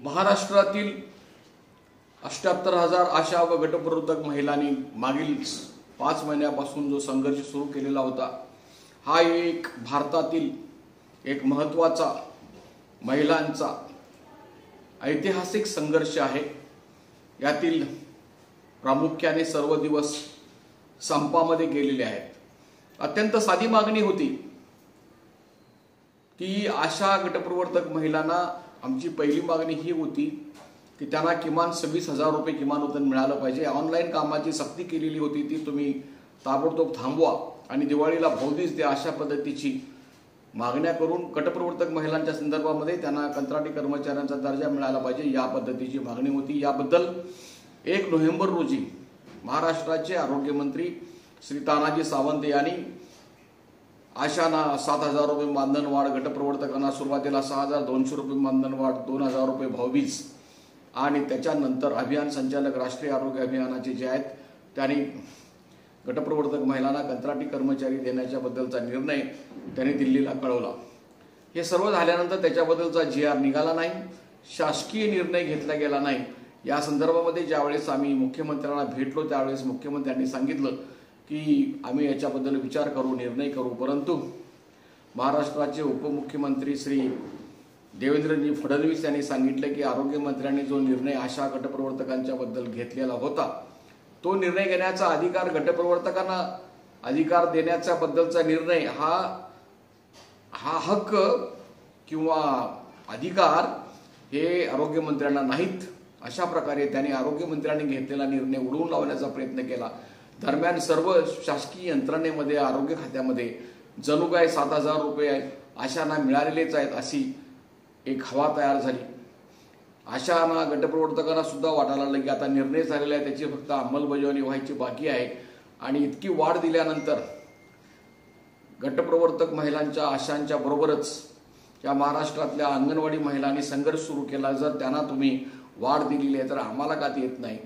महाराष्ट्रातील 78,000 आशा व गटप्रवर्तक महिलांनी मागील 5 महिन्यापासून जो संघर्ष सुरू केलेला होता, हा एक भारतातील एक महत्त्वाचा महिलांचा ऐतिहासिक संघर्ष आहे। यातील प्रामुख्याने सर्व दिवस संपामध्ये गेलेले आहेत। अत्यंत साधी मागणी होती की आशा गटप्रवर्तक महिलांना आमची पहिली मागणी ही होती की त्यांना किमान 26,000 रुपये किमान वेतन मिळालं पाहिजे। ऑनलाईन कामाची सक्ती केलेली होती, ती तुम्ही ताबडतोब थांबवा आणि दिवाळीला भाऊबीज द्या, अशा पद्धतीची मागण्या करून गटप्रवर्तक महिलांच्या संदर्भामध्ये त्यांना कंत्राटी कर्मचाऱ्यांचा दर्जा मिळाला पाहिजे, या पद्धतीची मागणी होती। याबद्दल 1 नोव्हेंबर रोजी महाराष्ट्राचे आरोग्यमंत्री श्री तानाजी सावंत यांनी आशांना 7,000 रुपये मानधनवाढ, गटप्रवर्तकांना सुरुवातीला 6,200 रुपये मानधनवाढ, 2,000 रुपये भाऊबीज आणि त्याच्यानंतर अभियान संचालक राष्ट्रीय आरोग्य अभियानाचे जे आहेत त्यांनी गटप्रवर्तक महिलांना कंत्राटी कर्मचारी देण्याच्या बद्दलचा निर्णय त्यांनी दिल्लीला कळवला। हे सर्व झाल्यानंतर त्याच्याबद्दलचा GR निघाला नाही, शासकीय निर्णय घेतला गेला नाही। या संदर्भामध्ये ज्यावेळेस आम्ही मुख्यमंत्र्यांना भेटलो त्यावेळेस मुख्यमंत्र्यांनी सांगितलं की आम्ही याच्याबद्दल विचार करू, निर्णय करू, परंतु महाराष्ट्राचे उपमुख्यमंत्री श्री देवेंद्रजी फडणवीस यांनी सांगितले की आरोग्यमंत्र्यांनी जो निर्णय आशा गटप्रवर्तकांच्या बद्दल घेतलेला होता, तो निर्णय घेण्याचा अधिकार, गटप्रवर्तकांना अधिकार देण्याच्या बद्दलचा निर्णय हा हक्क किंवा अधिकार हे आरोग्यमंत्र्यांना नाहीत, अशा प्रकारे त्यांनी आरोग्यमंत्र्यांनी घेतलेला निर्णय उडवून लावण्याचा प्रयत्न केला। दरम्यान सर्व शासकीय यंत्रणेमध्ये, आरोग्य खात्यामध्ये जणू काय 7,000 रुपये आशांना मिळालेलेच आहेत अशी एक हवा तयार झाली। आशांना गटप्रवर्तकांना सुद्धा वाटायला लागलं की आता निर्णय झालेला आहे, त्याची फक्त अंमलबजावणी व्हायची बाकी आहे। आणि इतकी वाढ दिल्यानंतर गटप्रवर्तक महिलांच्या आशांच्या बरोबरच या महाराष्ट्रातल्या अंगणवाडी महिलांनी संघर्ष सुरू केला। जर त्यांना तुम्ही वाढ दिलेली आहे तर आम्हाला का देत नाही?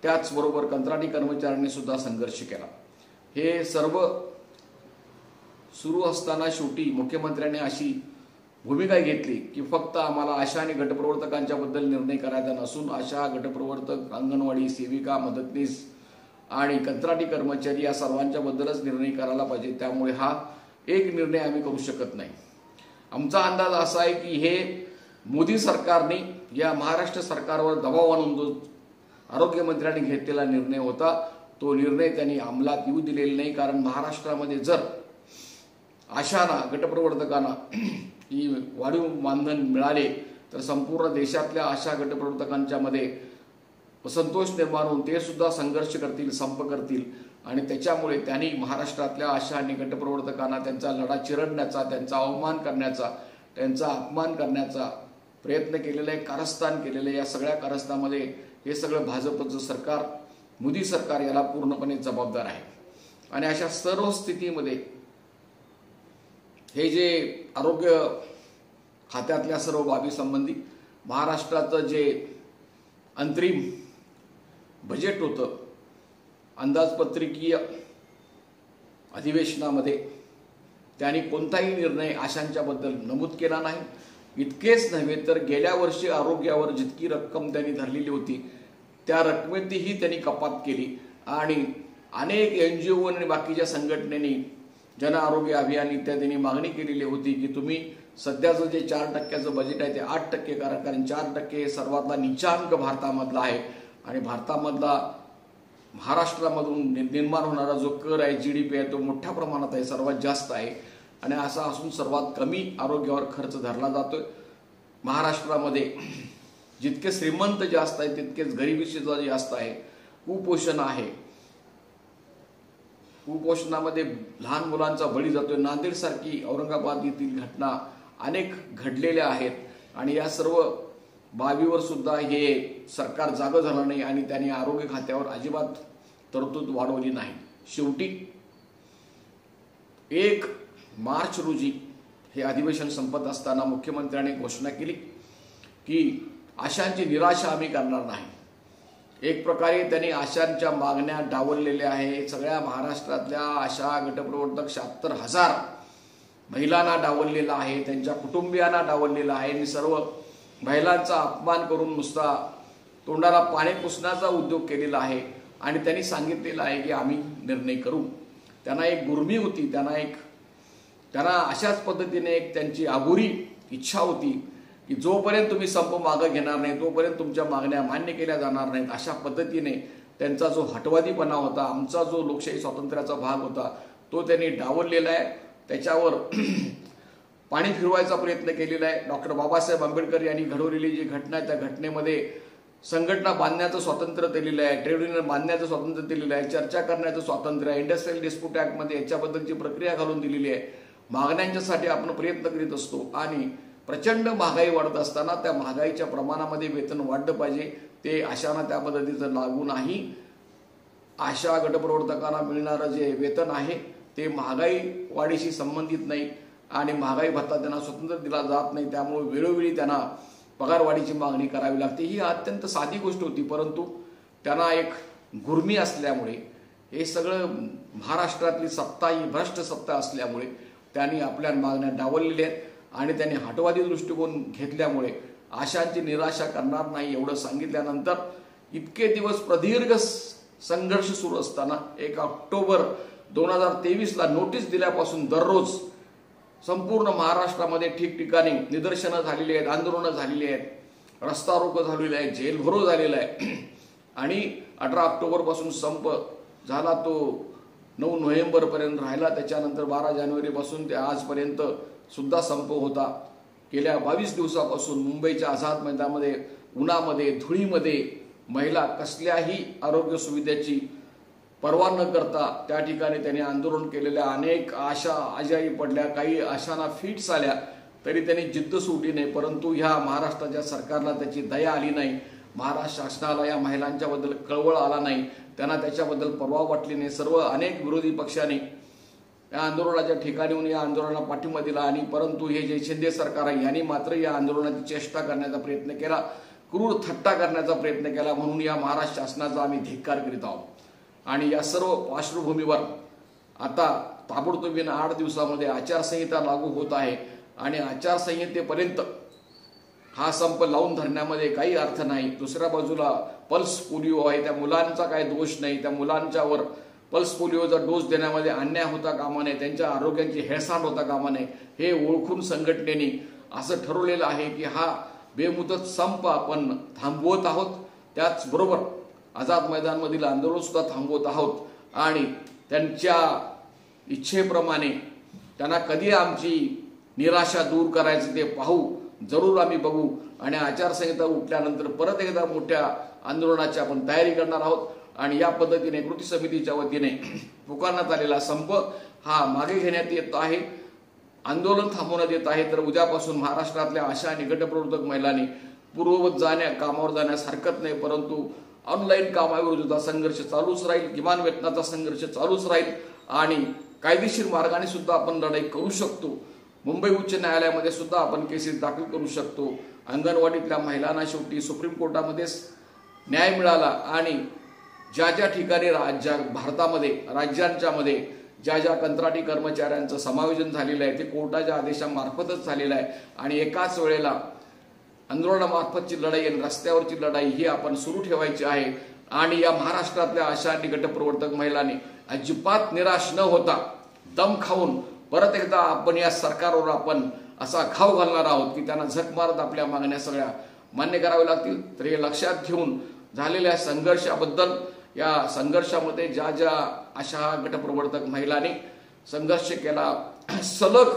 त्याचबरोबर कंत्राटी कर्मचाऱ्यांनी सुद्धा संघर्ष केला। हे सर्व सुरू असताना शेवटी मुख्यमंत्र्यांनी अशी भूमिका घेतली की फक्त आम्हाला आशा आणि गटप्रवर्तकांच्या बद्दल निर्णय करायचा नसून आशा, गटप्रवर्तक, अंगणवाडी सेविका, मदतनीस आणि कंत्राटी कर्मचारी या सर्वांच्या बद्दलच निर्णय करायला पाहिजे। त्यामुळे हा एक निर्णय आम्ही करू शकत नाही। आमचा अंदाज असा आहे की हे मोदी सरकारने या महाराष्ट्र सरकारवर दबाव आणून जो आरोग्यमंत्र्यांनी घेतलेला निर्णय होता, तो निर्णय त्यांनी अंमलात येऊ दिलेला नाही। कारण महाराष्ट्रामध्ये जर आशांना, गटप्रवर्तकांना ही वाढीव मानधन मिळाले तर संपूर्ण देशातल्या आशा गटप्रवर्तकांच्या मध्ये असंतोष निर्माण होऊन ते सुद्धा संघर्ष करतील, संप करतील आणि त्याच्यामुळे त्यांनी महाराष्ट्रातल्या आशा आणि गटप्रवर्तकांना त्यांचा लढा चिरडण्याचा, त्यांचा अवमान करण्याचा, त्यांचा अपमान करण्याचा प्रयत्न केलेला आहे, कारस्थान केलेलं आहे। या सगळ्या कारस्थानामध्ये हे सगळं भाजपचं सरकार, मोदी सरकार याला पूर्णपणे जबाबदार आहे। आणि अशा सर्व स्थितीमध्ये हे जे आरोग्य खात्यातल्या सर्व बाबी संबंधी महाराष्ट्राचं जे अंतरिम बजेट होतं, अंदाजपत्रकीय अधिवेशनामध्ये त्यांनी कोणताही निर्णय आशांच्या बद्दल नमूद केला नाही। इतकेच नव्हे तर गेल्या वर्षी आरोग्यावर जितकी रक्कम त्यांनी धरलेली होती त्या रकमेतही त्यांनी कपात केली आणि अनेक NGO आणि बाकीच्या संघटनेनी, जन आरोग्य अभियान इत्यादींनी मागणी केलेली होती की तुम्ही सध्याचं जे 4% बजेट आहे ते 8% करा, कारण 4% हे सर्वातला नीचांक भारतामधला आहे आणि भारतामधला महाराष्ट्रामधून निर्माण होणारा जो कर आहे, GDP आहे, तो मोठ्या प्रमाणात आहे, सर्वात जास्त आहे आणि असा असून सर्वात कमी आरोग्यावर खर्च धरला जातोय। महाराष्ट्रामध्ये जितके श्रीमंत जास्त आहे तितकेच गरिबी सुद्धा जास्त आहे, कुपोषण आहे, कुपोषणामध्ये लहान मुलांचा बळी जातोय। नांदेड सारखी, औरंगाबाद येथील घटना अनेक घडलेल्या आहेत आणि या सर्व बाबीवर सुद्धा हे सरकार जागं झालं नाही आणि त्यांनी आरोग्य खात्यावर अजिबात तरतूद वाढवली नाही। शेवटी 1 मार्च रोजी हे अधिवेशन संपत असताना मुख्यमंत्र्यांनी घोषणा केली की आशांची निराशा आम्ही करणार नाही। एक प्रकारे त्यांनी आशांच्या मागण्या डावललेल्या आहे। सगळ्या महाराष्ट्रातल्या आशा गटप्रवर्तक 76,000 महिलांना डावललेला आहे, त्यांच्या कुटुंबियांना डावललेला आहे आणि सर्व महिलांचा अपमान करून नुसता तोंडाला पाणी पुसण्याचा उद्योग केलेला आहे आणि त्यांनी सांगितलेलं आहे की आम्ही निर्णय करू. त्यांना एक गुरमी होती, त्यांना अशाच पद्धतीने एक त्यांची आगुरी इच्छा होती की जोपर्यंत तुम्ही संप मागे घेणार नाही तोपर्यंत तुमच्या मागण्या मान्य केल्या जाणार नाहीत. अशा पद्धतीने त्यांचा जो हटवादीपणा होता, आमचा जो लोकशाही स्वातंत्र्याचा भाग होता तो त्यांनी डावललेला आहे. त्याच्यावर पाणी फिरवायचा प्रयत्न केलेला आहे. डॉक्टर बाबासाहेब आंबेडकर यांनी घडवलेली जी घटना आहे त्या घटनेमध्ये संघटना बांधण्याचं स्वातंत्र्य दिलेलं आहे, ट्रेड युनियन बांधण्याचं स्वातंत्र्य दिलेलं आहे, चर्चा करण्याचं स्वातंत्र्य आहे, इंडस्ट्रियल डिस्प्यूट ॲक्टमध्ये याच्याबद्दलची प्रक्रिया घालून दिलेली आहे. मागण्यांच्यासाठी आपण प्रयत्न करीत असतो आणि प्रचंड महागाई वाढत असताना त्या महागाईच्या प्रमाणामध्ये वेतन वाढलं पाहिजे. ते आशांना त्या पद्धतीचं लागू नाही. आशा गटप्रवर्तकांना मिळणारं जे वेतन आहे ते महागाई वाढीशी संबंधित नाही आणि महागाई भत्ता त्यांना स्वतंत्र दिला जात नाही. त्यामुळे वेळोवेळी त्यांना पगारवाढीची मागणी करावी लागते. ही अत्यंत साधी गोष्ट होती, परंतु त्यांना एक गुरमी असल्यामुळे, हे सगळं महाराष्ट्रातली सत्ता ही भ्रष्ट सत्ता असल्यामुळे त्यांनी आपल्या मागण्या डावललेल्या आहेत आणि त्यांनी हटवादी दृष्टिकोन घेतल्यामुळे आशांची निराशा करणार नाही एवढं सांगितल्यानंतर इतके दिवस प्रदीर्घ संघर्ष सुरू असताना 1 ऑक्टोबर 2023ला नोटीस दिल्यापासून दररोज संपूर्ण महाराष्ट्रामध्ये ठिकठिकाणी निदर्शनं झालेली आहेत, आंदोलनं झालेली आहेत, रस्ता रोको झालेले आहे, जेलभरो झालेला आहे आणि 18 ऑक्टोबरपासून संप झाला तो 9 नोव्हेंबरपर्यंत राहिला. त्याच्यानंतर 12 जानेवारीपासून ते आजपर्यंत सुद्धा संप होता. गेल्या 22 दिवसापासून मुंबईच्या आझाद मैदानामध्ये उन्हामध्ये धुळीमध्ये महिला कसल्याही आरोग्य सुविधेची पर्वा न करता त्या ठिकाणी त्यांनी आंदोलन केलेल्या अनेक आशा आजारी पडल्या, काही आशांना फिट्स आल्या तरी त्यांनी जिद्द सोडली नाही. परंतु ह्या महाराष्ट्राच्या सरकारला त्याची दया आली नाही, महाराष्ट्र शासनाला या महिलांच्याबद्दल कळवळ आला नाही, त्यांना त्याच्याबद्दल पर्वा वाटली नाही. अनेक विरोधी पक्षांनी या आंदोलनाच्या ठिकाणी येऊन या आंदोलनाला पाठिंबा दिला आणि परंतु हे जे शिंदे सरकार आहे यांनी मात्र या आंदोलनाची चेष्टा करण्याचा प्रयत्न केला, क्रूर थट्टा करण्याचा प्रयत्न केला. म्हणून या महाराष्ट्र शासनाचा आम्ही धिक्कार करीत आहोत. आणि या सर्व पार्श्वभूमीवर आता ताबडतोबीने 8 दिवसामध्ये आचारसंहिता लागू होत आहे आणि आचारसंहितेपर्यंत हा संप लावून धरण्यामध्ये काही अर्थ नाही. दुसऱ्या बाजूला पल्स पोलिओ आहे, त्या मुलांचा काही दोष नाही, त्या मुलांच्यावर पल्स पोलिओचा डोस देण्यामध्ये अन्याय होता कामा नये, त्यांच्या आरोग्याची हेळसांड होता कामा नये. हे ओळखून संघटनेने असं ठरवलेलं आहे की हा बेमुदत संप आपण थांबवत आहोत. त्याचबरोबर आझाद मैदानमधील आंदोलन सुद्धा थांबवत आहोत आणि त्यांच्या इच्छेप्रमाणे त्यांना कधी आमची निराशा दूर करायचं ते पाहू, जरूर आम्ही बघू आणि आचारसंहिता उठल्यानंतर परत एकदा मोठ्या आंदोलनाची आपण तयारी करणार आहोत. आणि या पद्धतीने कृती समितीच्या वतीने पुकारण्यात आलेला संप हा मागे घेण्यात येत आहे, आंदोलन थांबवण्यात येत आहे. तर उद्यापासून महाराष्ट्रातल्या आशा आणि गटप्रवर्तक महिलांनी पूर्ववत कामावर जाण्यास हरकत नाही, परंतु ऑनलाईन कामाविरुद्धचा संघर्ष चालूच राहील, किमान वेतनाचा संघर्ष चालूच राहील आणि कायदेशीर मार्गाने सुद्धा आपण लढाई करू शकतो. मुंबई उच्च न्यायालयामध्ये सुद्धा आपण केसेस दाखल करू शकतो. अंगणवाडीतल्या महिलांना शेवटी सुप्रीम कोर्टामध्येच न्याय मिळाला आणि ज्या ठिकाणी भारतामध्ये राज्यांच्यामध्ये ज्या कंत्राटी कर्मचाऱ्यांचं समायोजन झालेलं आहे ते कोर्टाच्या आदेशामार्फतच झालेलं आहे आणि एकाच वेळेला आंदोलनामार्फतची लढाई आणि रस्त्यावरची लढाई ही आपण सुरू ठेवायची आहे. आणि या महाराष्ट्रातल्या आशा आणि गटप्रवर्तक महिलांनी अजिबात निराश न होता दम खाऊन परत एकदा आपण या सरकारवर आपण असा घाव घालणार आहोत की त्यांना झक मारत आपल्या मागण्या सगळ्या मान्य कराव्या लागतील. तर हे लक्षात घेऊन झालेल्या संघर्षाबद्दल, या संघर्षामध्ये ज्या आशा गटप्रवर्तक महिलांनी संघर्ष केला, सलग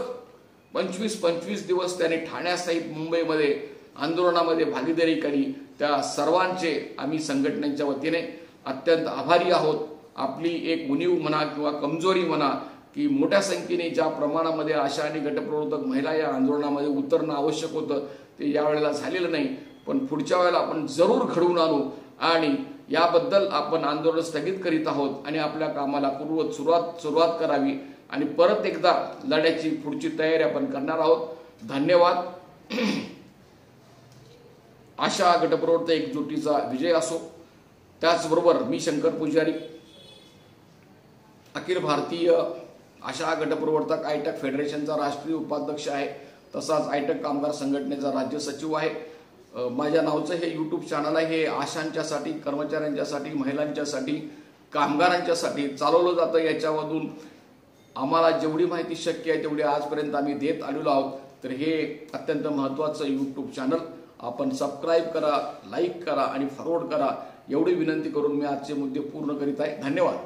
25 दिवस त्यांनी ठाण्यासहित मुंबईमध्ये आंदोलनामध्ये भागीदारी केली, त्या सर्वांचे आम्ही संघटनेच्या वतीने अत्यंत आभारी आहोत. आपली एक उणीव म्हणा किंवा कमजोरी म्हणा की मोठ्या संख्येने ज्या प्रमाणामध्ये आशा आणि गटप्रवर्तक महिला या आंदोलनामध्ये उतरणं आवश्यक होतं ते यावेळेला झालेलं नाही, पण पुढच्या वेळेला आपण जरूर घडवून आणू आणि याबद्दल आपण आंदोलन स्थगित करीत आहोत आणि आपल्या कामाला पूर्वत सुरुवात करावी आणि परत एकदा लढ्याची पुढची तयारी आपण करणार आहोत. धन्यवाद. आशा गटप्रवर्तक एकजुटीचा विजय असो. त्याचबरोबर मी शंकर पुजारी, अखिल भारतीय आशा गटप्रवर्तक आयटक फेडरेशनचा राष्ट्रीय उपाध्यक्ष आहे, तसाच आयटक कामगार संघटनेचा राज्य सचिव आहे माझ्या नावचं हे यूट्यूब चॅनल आहे. हे आशांच्यासाठी, कर्मचाऱ्यांच्यासाठी, महिलांच्यासाठी, कामगारांच्यासाठी चालवलं जातं. याच्यामधून आम्हाला जेवढी माहिती शक्य आहे तेवढी आजपर्यंत आम्ही देत आलेलो आहोत. तर हे अत्यंत महत्त्वाचं यूट्यूब चॅनल आपण सबस्क्राईब करा, लाईक करा आणि फॉरवर्ड करा एवढी विनंती करून मी आजचे मुद्दे पूर्ण करीत आहे. धन्यवाद.